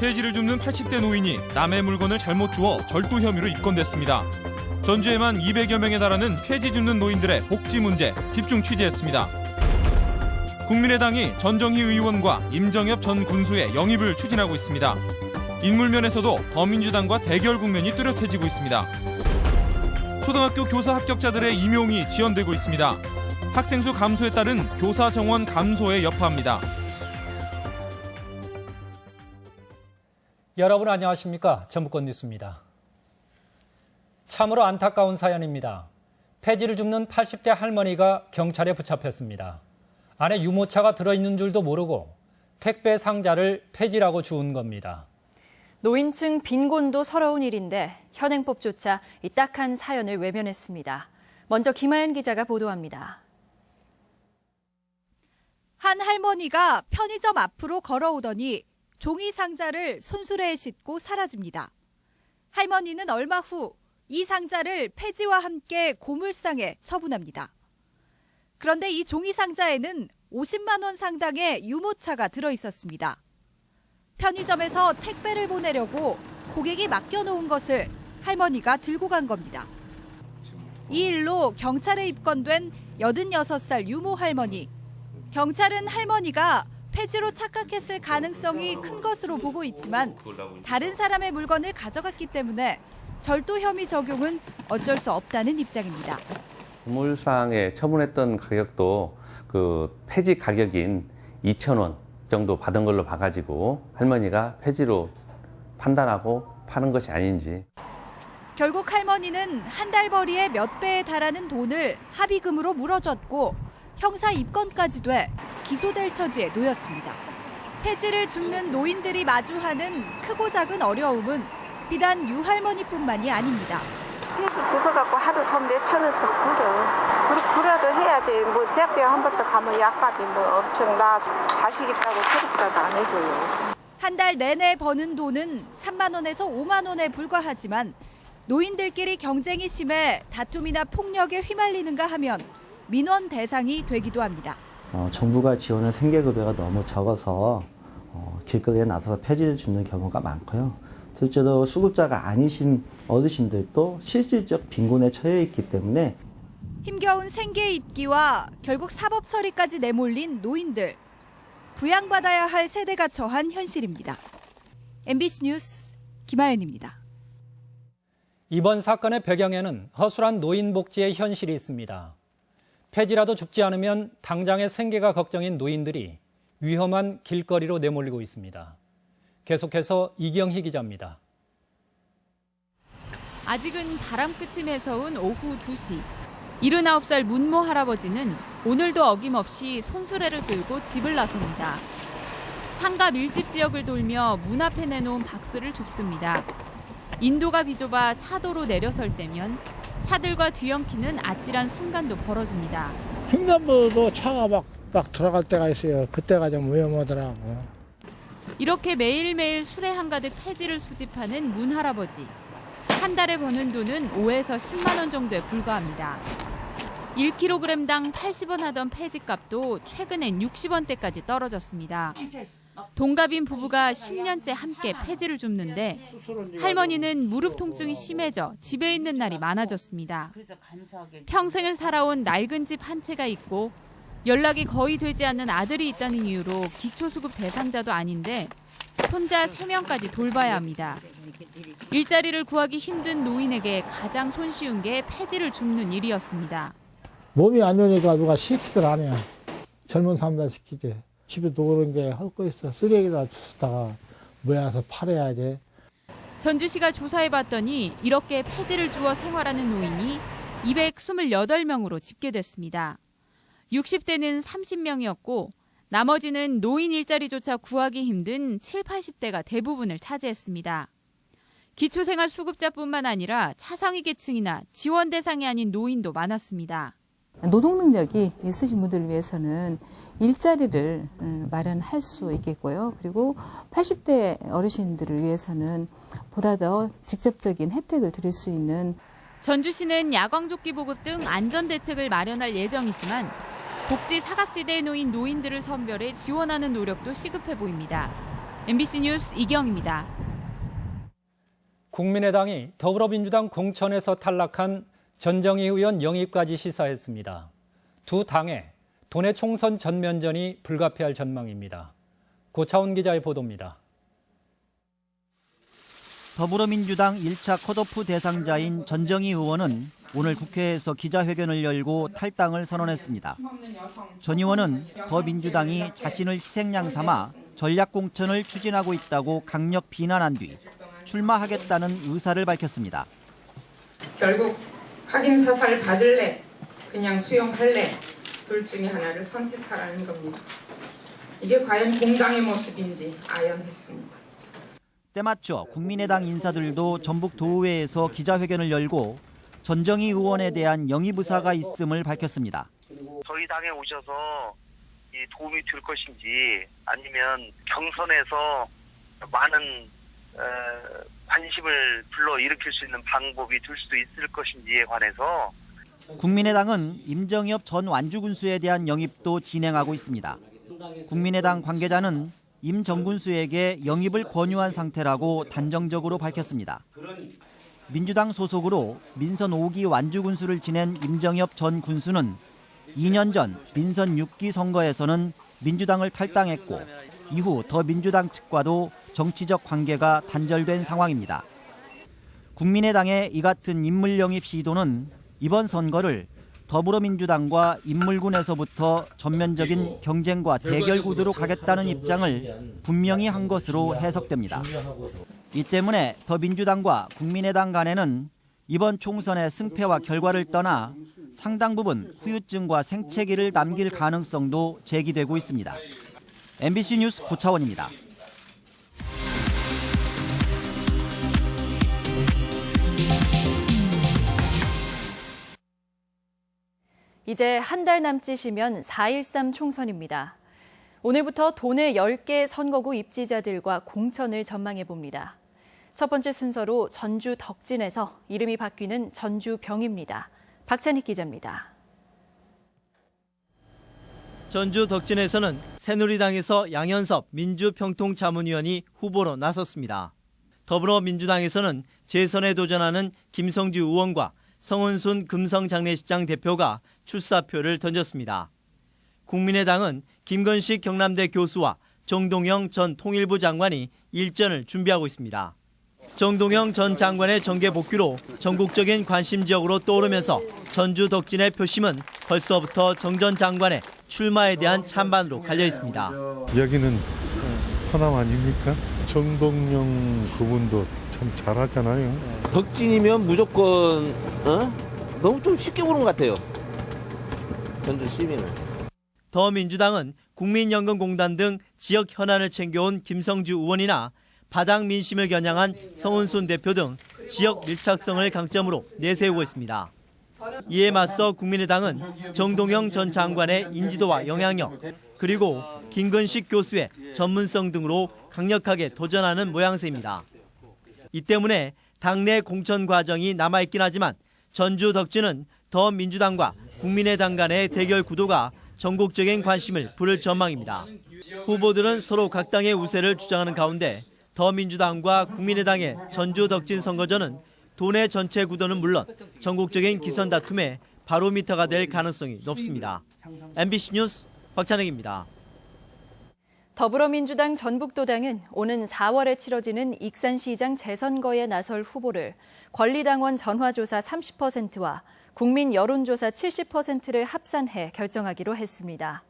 폐지를 줍는 80대 노인이 남의 물건을 잘못 주워 절도 혐의로 입건됐습니다. 전주에만 200여 명에 달하는 폐지 줍는 노인들의 복지 문제 집중 취재했습니다. 국민의당이 전정희 의원과 임정엽 전 군수의 영입을 추진하고 있습니다. 인물면에서도 더민주당과 대결 국면이 뚜렷해지고 있습니다. 초등학교 교사 합격자들의 임용이 지연되고 있습니다. 학생 수 감소에 따른 교사 정원 감소에 여파합니다. 여러분 안녕하십니까? 전북권 뉴스입니다. 참으로 안타까운 사연입니다. 폐지를 줍는 80대 할머니가 경찰에 붙잡혔습니다. 안에 유모차가 들어있는 줄도 모르고 택배 상자를 폐지라고 주운 겁니다. 노인층 빈곤도 서러운 일인데 현행법조차 이 딱한 사연을 외면했습니다. 먼저 김하연 기자가 보도합니다. 한 할머니가 편의점 앞으로 걸어오더니 종이 상자를 손수레에 싣고 사라집니다. 할머니는 얼마 후 이 상자를 폐지와 함께 고물상에 처분합니다. 그런데 이 종이 상자에는 50만 원 상당의 유모차가 들어있었습니다. 편의점에서 택배를 보내려고 고객이 맡겨놓은 것을 할머니가 들고 간 겁니다. 이 일로 경찰에 입건된 86살 유모 할머니. 경찰은 할머니가 폐지로 착각했을 가능성이 큰 것으로 보고 있지만 다른 사람의 물건을 가져갔기 때문에 절도 혐의 적용은 어쩔 수 없다는 입장입니다. 고물상에 처분했던 가격도 그 폐지 가격인 2,000원 정도 받은 걸로 봐가지고 할머니가 폐지로 판단하고 파는 것이 아닌지. 결국 할머니는 한 달 벌이의 몇 배에 달하는 돈을 합의금으로 물어줬고 형사 입건까지 돼 기소될 처지에 놓였습니다. 폐지를 줍는 노인들이 마주하는 크고 작은 어려움은 비단 유 할머니뿐만이 아닙니다. 폐지 주워갖고 하루 돈 몇천 원씩 들어. 그래도 해야지. 뭐 대학교에 한 번씩 가면 약값이 뭐 엄청 나 가시겠다고 소득자도 아니고요. 한 달 내내 버는 돈은 3만 원에서 5만 원에 불과하지만 노인들끼리 경쟁이 심해 다툼이나 폭력에 휘말리는가 하면 민원 대상이 되기도 합니다. 정부가 지원한 생계급여가 너무 적어서 길거리에 나서서 폐지를 줍는 경우가 많고요. 실제로 수급자가 아니신 어르신들도 실질적 빈곤에 처해 있기 때문에 힘겨운 생계 잇기와 결국 사법 처리까지 내몰린 노인들. 부양받아야 할 세대가 처한 현실입니다. MBC 뉴스 김하연입니다. 이번 사건의 배경에는 허술한 노인 복지의 현실이 있습니다. 폐지라도 줍지 않으면 당장의 생계가 걱정인 노인들이 위험한 길거리로 내몰리고 있습니다. 계속해서 이경희 기자입니다. 아직은 바람끝이 매서운 오후 2시. 79살 문모 할아버지는 오늘도 어김없이 손수레를 끌고 집을 나섭니다. 상가 밀집 지역을 돌며 문 앞에 내놓은 박스를 줍습니다. 인도가 비좁아 차도로 내려설 때면 차들과 뒤엉키는 아찔한 순간도 벌어집니다. 횡단보도 차가 막 들어갈 때가 있어요. 그때가 좀 위험하더라고. 이렇게 매일매일 수레 한가득 폐지를 수집하는 문 할아버지. 한 달에 버는 돈은 5에서 10만 원 정도에 불과합니다. 1kg당 80원 하던 폐지값도 최근엔 60원대까지 떨어졌습니다. 동갑인 부부가 10년째 함께 폐지를 줍는데 할머니는 무릎 통증이 심해져 집에 있는 날이 많아졌습니다. 평생을 살아온 낡은 집 한 채가 있고 연락이 거의 되지 않는 아들이 있다는 이유로 기초수급 대상자도 아닌데 손자 3명까지 돌봐야 합니다. 일자리를 구하기 힘든 노인에게 가장 손쉬운 게 폐지를 줍는 일이었습니다. 몸이 안 좋으니까 누가 시키들 안 해. 젊은 사람들 시키지. 집에도 그런 게 할 거 있어. 쓰레기다 주다가 모아서 팔아야지. 전주시가 조사해봤더니 이렇게 폐지를 주워 생활하는 노인이 228명으로 집계됐습니다. 60대는 30명이었고 나머지는 노인 일자리조차 구하기 힘든 7, 80대가 대부분을 차지했습니다. 기초생활수급자뿐만 아니라 차상위 계층이나 지원 대상이 아닌 노인도 많았습니다. 노동 능력이 있으신 분들을 위해서는 일자리를 마련할 수 있겠고요. 그리고 80대 어르신들을 위해서는 보다 더 직접적인 혜택을 드릴 수 있는 전주시는 야광조끼 보급 등 안전대책을 마련할 예정이지만 복지 사각지대에 놓인 노인들을 선별해 지원하는 노력도 시급해 보입니다. MBC 뉴스 이경입니다. 국민의당이 더불어민주당 공천에서 탈락한 전정희 의원 영입까지 시사했습니다. 두 당의 도내 총선 전면전이 불가피할 전망입니다. 고차원 기자의 보도입니다. 더불어민주당 1차 컷오프 대상자인 전정희 의원은 오늘 국회에서 기자회견을 열고 탈당을 선언했습니다. 전 의원은 더민주당이 자신을 희생양 삼아 전략공천을 추진하고 있다고 강력 비난한 뒤 출마하겠다는 의사를 밝혔습니다. 결국 확인 사살 받을래, 그냥 수용할래, 둘 중에 하나를 선택하라는 겁니다. 이게 과연 공당의 모습인지 아연했습니다. 때맞춰 국민의당 인사들도 전북 도의회에서 기자회견을 열고 전정희 의원에 대한 영입 의사가 있음을 밝혔습니다. 저희 당에 오셔서 도움이 될 것인지 아니면 경선에서 많은 관심을 불러일으킬 수 있는 방법이 될 수도 있을 것인지에 관해서 국민의당은 임정엽 전 완주군수에 대한 영입도 진행하고 있습니다. 국민의당 관계자는 임 전 군수에게 영입을 권유한 상태라고 단정적으로 밝혔습니다. 민주당 소속으로 민선 5기 완주군수를 지낸 임정엽 전 군수는 2년 전 민선 6기 선거에서는 민주당을 탈당했고 이후 더민주당 측과도 정치적 관계가 단절된 상황입니다. 국민의당의 이 같은 인물 영입 시도는 이번 선거를 더불어민주당과 인물군에서부터 전면적인 경쟁과 대결 구도로 가겠다는 입장을 분명히 한 것으로 해석됩니다. 이 때문에 더민주당과 국민의당 간에는 이번 총선의 승패와 결과를 떠나 상당 부분 후유증과 생채기를 남길 가능성도 제기되고 있습니다. MBC 뉴스 고차원입니다. 이제 한 달 남짓이면 4.13 총선입니다. 오늘부터 도내 10개 선거구 입지자들과 공천을 전망해봅니다. 첫 번째 순서로 전주 덕진에서 이름이 바뀌는 전주병입니다. 박찬익 기자입니다. 전주 덕진에서는 새누리당에서 양현섭 민주평통자문위원이 후보로 나섰습니다. 더불어민주당에서는 재선에 도전하는 김성주 의원과 성은순 금성장례식장 대표가 출사표를 던졌습니다. 국민의당은 김건식 경남대 교수와 정동영 전 통일부 장관이 일전을 준비하고 있습니다. 정동영 전 장관의 정계 복귀로 전국적인 관심 지역으로 떠오르면서 전주 덕진의 표심은 벌써부터 정 전 장관의 출마에 대한 찬반으로 갈려 있습니다. 여기는 호남 아닙니까? 정동영 그분도 참 잘하잖아요. 덕진이면 무조건 너무 좀 쉽게 보는 것 같아요. 전주 시민을. 더민주당은 국민연금공단 등 지역 현안을 챙겨온 김성주 의원이나 바닥 민심을 겨냥한 성은순 대표 등 지역 밀착성을 강점으로 내세우고 있습니다. 이에 맞서 국민의당은 정동영 전 장관의 인지도와 영향력, 그리고 김건식 교수의 전문성 등으로 강력하게 도전하는 모양새입니다. 이 때문에 당내 공천 과정이 남아있긴 하지만 전주 덕진은 더민주당과 국민의당 간의 대결 구도가 전국적인 관심을 부를 전망입니다. 후보들은 서로 각 당의 우세를 주장하는 가운데 더민주당과 국민의당의 전주 덕진 선거전은 도내 전체 구도는 물론 전국적인 기선 다툼의 바로미터가 될 가능성이 높습니다. MBC 뉴스 박찬익입니다. 더불어민주당 전북도당은 오는 4월에 치러지는 익산시장 재선거에 나설 후보를 권리당원 전화조사 30%와 국민 여론조사 70%를 합산해 결정하기로 했습니다.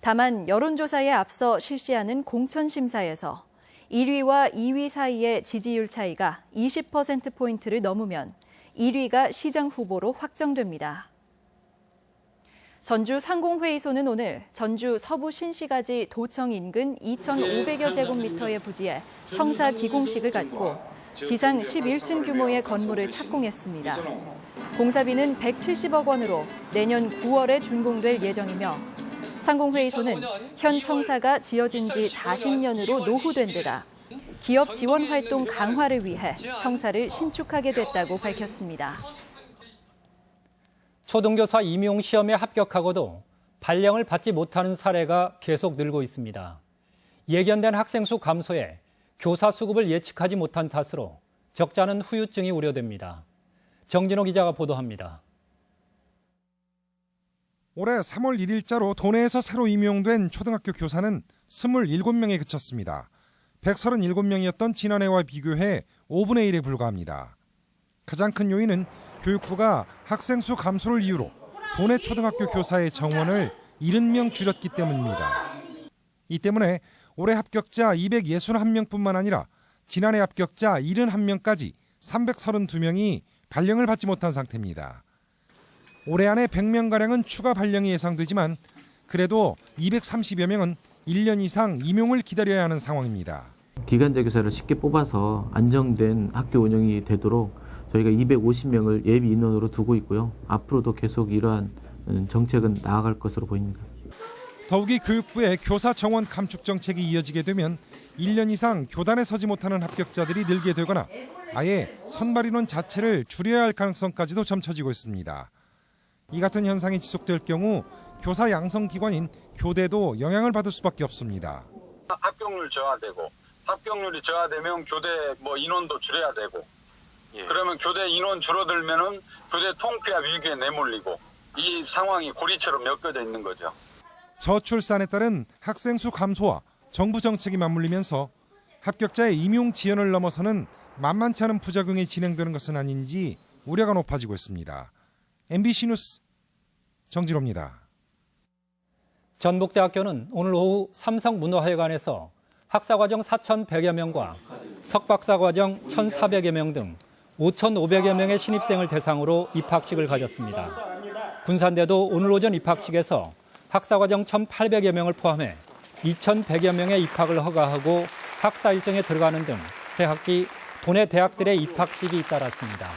다만 여론조사에 앞서 실시하는 공천심사에서 1위와 2위 사이의 지지율 차이가 20%포인트를 넘으면 1위가 시장 후보로 확정됩니다. 전주 상공회의소는 오늘 전주 서부 신시가지 도청 인근 2,500여 제곱미터의 부지에 청사 기공식을 갖고 지상 11층 규모의 건물을 착공했습니다. 공사비는 170억 원으로 내년 9월에 준공될 예정이며 상공회의소는 현 청사가 지어진 지 40년으로 노후된 데다 기업 지원 활동 강화를 위해 청사를 신축하게 됐다고 밝혔습니다. 초등교사 임용 시험에 합격하고도 발령을 받지 못하는 사례가 계속 늘고 있습니다. 예견된 학생 수 감소에 교사 수급을 예측하지 못한 탓으로 적잖은 후유증이 우려됩니다. 정진호 기자가 보도합니다. 올해 3월 1일자로 도내에서 새로 임용된 초등학교 교사는 27명에 그쳤습니다. 137명이었던 지난해와 비교해 5분의 1에 불과합니다. 가장 큰 요인은 교육부가 학생 수 감소를 이유로 도내 초등학교 교사의 정원을 70명 줄였기 때문입니다. 이 때문에 올해 합격자 261명뿐만 아니라 지난해 합격자 71명까지 332명이 발령을 받지 못한 상태입니다. 올해 안에 100명가량은 추가 발령이 예상되지만 그래도 230여 명은 1년 이상 임용을 기다려야 하는 상황입니다. 기간제 교사를 쉽게 뽑아서 안정된 학교 운영이 되도록 저희가 250명을 예비 인원으로 두고 있고요. 앞으로도 계속 이러한 정책은 나아갈 것으로 보입니다. 더욱이 교육부의 교사 정원 감축 정책이 이어지게 되면 1년 이상 교단에 서지 못하는 합격자들이 늘게 되거나 아예 선발 인원 자체를 줄여야 할 가능성까지도 점쳐지고 있습니다. 이 같은 현상이 지속될 경우 교사 양성기관인 교대도 영향을 받을 수밖에 없습니다. 합격률 저하되고 합격률이 저하되면 교대 인원도 줄여야 되고 그러면 교대 인원 줄어들면은 교대 통폐합 위기에 내몰리고 이 상황이 고리처럼 엮여져 있는 거죠. 저출산에 따른 학생 수 감소와 정부 정책이 맞물리면서 합격자의 임용 지연을 넘어서는 만만치 않은 부작용이 진행되는 것은 아닌지 우려가 높아지고 있습니다. MBC 뉴스 정진호입니다. 전북대학교는 오늘 오후 삼성문화회관에서 학사과정 4,100여 명과 석박사과정 1,400여 명 등 5,500여 명의 신입생을 대상으로 입학식을 가졌습니다. 군산대도 오늘 오전 입학식에서 학사과정 1,800여 명을 포함해 2,100여 명의 입학을 허가하고 학사 일정에 들어가는 등 새학기 도내 대학들의 입학식이 잇따랐습니다.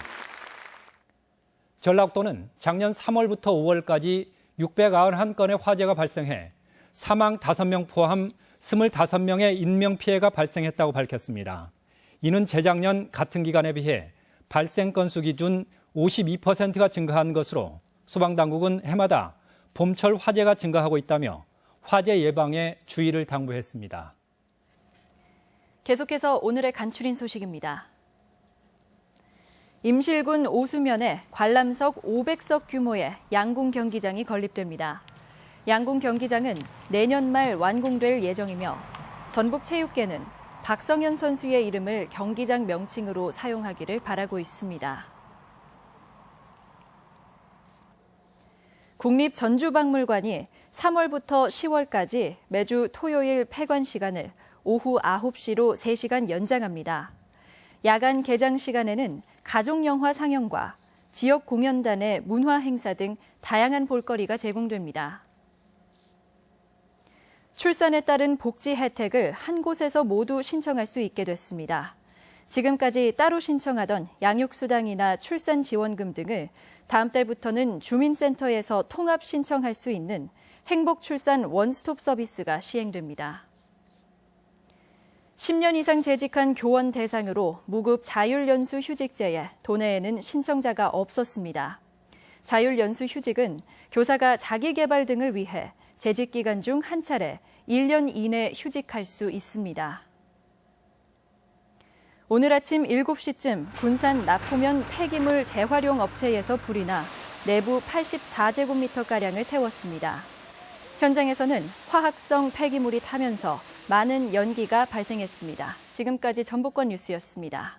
전라북도는 작년 3월부터 5월까지 691건의 화재가 발생해 사망 5명 포함 25명의 인명피해가 발생했다고 밝혔습니다. 이는 재작년 같은 기간에 비해 발생 건수 기준 52%가 증가한 것으로 소방당국은 해마다 봄철 화재가 증가하고 있다며 화재 예방에 주의를 당부했습니다. 계속해서 오늘의 간추린 소식입니다. 임실군 오수면에 관람석 500석 규모의 양궁 경기장이 건립됩니다. 양궁 경기장은 내년 말 완공될 예정이며 전북체육계는 박성현 선수의 이름을 경기장 명칭으로 사용하기를 바라고 있습니다. 국립전주박물관이 3월부터 10월까지 매주 토요일 폐관 시간을 오후 9시로 3시간 연장합니다. 야간 개장 시간에는 가족영화 상영과 지역 공연단의 문화 행사 등 다양한 볼거리가 제공됩니다. 출산에 따른 복지 혜택을 한 곳에서 모두 신청할 수 있게 됐습니다. 지금까지 따로 신청하던 양육수당이나 출산지원금 등을 다음 달부터는 주민센터에서 통합 신청할 수 있는 행복출산 원스톱 서비스가 시행됩니다. 10년 이상 재직한 교원 대상으로 무급 자율연수 휴직제에 도내에는 신청자가 없었습니다. 자율연수 휴직은 교사가 자기개발 등을 위해 재직 기간 중 한 차례 1년 이내 휴직할 수 있습니다. 오늘 아침 7시쯤 군산 납포면 폐기물 재활용 업체에서 불이 나 내부 84제곱미터가량을 태웠습니다. 현장에서는 화학성 폐기물이 타면서 많은 연기가 발생했습니다. 지금까지 전북권 뉴스였습니다.